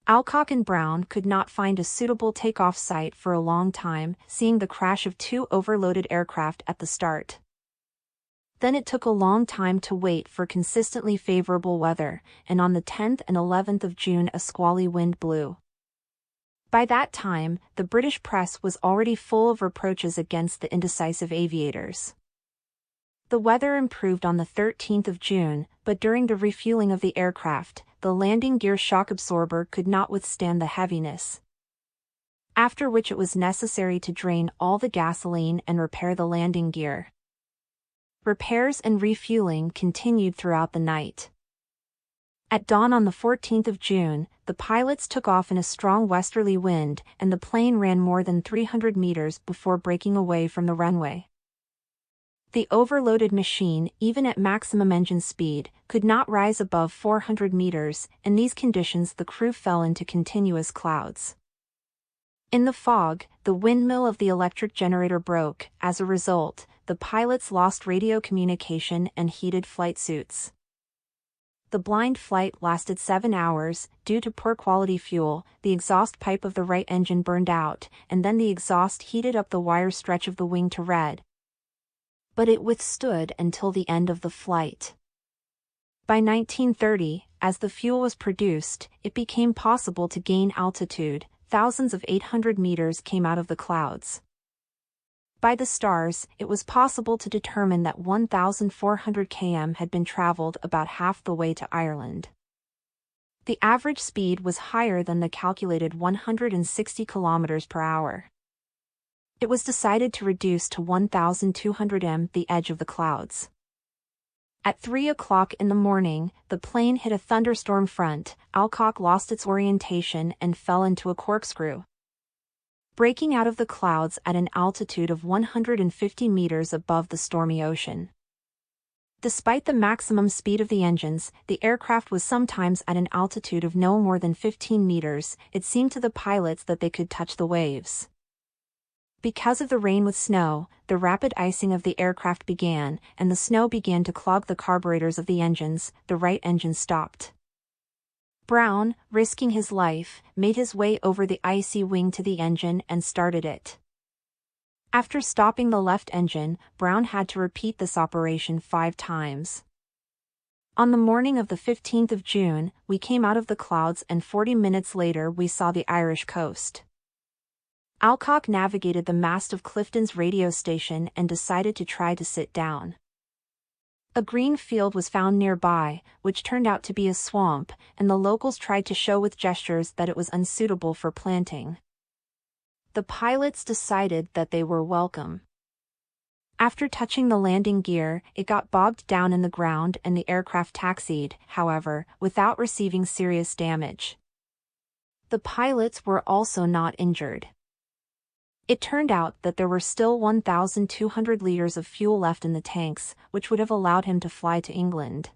Alcock and Brown could not find a suitable takeoff site for a long time, seeing the crash of two overloaded aircraft at the start. Then it took a long time to wait for consistently favorable weather, and on the 10th and 11th of June a squally wind blew. By that time, the British press was already full of reproaches against the indecisive aviators. The weather improved on the 13th of June, but during the refueling of the aircraft, the landing gear shock absorber could not withstand the heaviness, after which it was necessary to drain all the gasoline and repair the landing gear. Repairs and refueling continued throughout the night. At dawn on the 14th of June, the pilots took off in a strong westerly wind, and the plane ran more than 300 meters before breaking away from the runway. The overloaded machine, even at maximum engine speed, could not rise above 400 meters. In these conditions the crew fell into continuous clouds. In the fog, the windmill of the electric generator broke. As a result, the pilots lost radio communication and heated flight suits. The blind flight lasted 7 hours. Due to poor quality fuel, the exhaust pipe of the right engine burned out, and then the exhaust heated up the wire stretch of the wing to red. But it withstood until the end of the flight. By 1930, as the fuel was produced, it became possible to gain altitude. Thousands of 800 meters came out of the clouds. By the stars, it was possible to determine that 1,400 km had been traveled about half the way to Ireland. The average speed was higher than the calculated 160 km per hour. It was decided to reduce to 1,200 m the edge of the clouds. At 3 o'clock in the morning, the plane hit a thunderstorm front. Alcock lost its orientation and fell into a corkscrew, breaking out of the clouds at an altitude of 150 meters above the stormy ocean. Despite the maximum speed of the engines, the aircraft was sometimes at an altitude of no more than 15 meters. It seemed to the pilots that they could touch the waves. Because of the rain with snow, the rapid icing of the aircraft began, and the snow began to clog the carburetors of the engines. The right engine stopped. Brown, risking his life, made his way over the icy wing to the engine and started it. After stopping the left engine, Brown had to repeat this operation 5 times. On the morning of the 15th of June, we came out of the clouds, and 40 minutes later we saw the Irish coast. Alcock navigated the mast of Clifton's radio station and decided to try to sit down. A green field was found nearby, which turned out to be a swamp, and the locals tried to show with gestures that it was unsuitable for planting. The pilots decided that they were welcome. After touching the landing gear, it got bogged down in the ground and the aircraft taxied, however, without receiving serious damage. The pilots were also not injured. It turned out that there were still 1,200 liters of fuel left in the tanks, which would have allowed him to fly to England.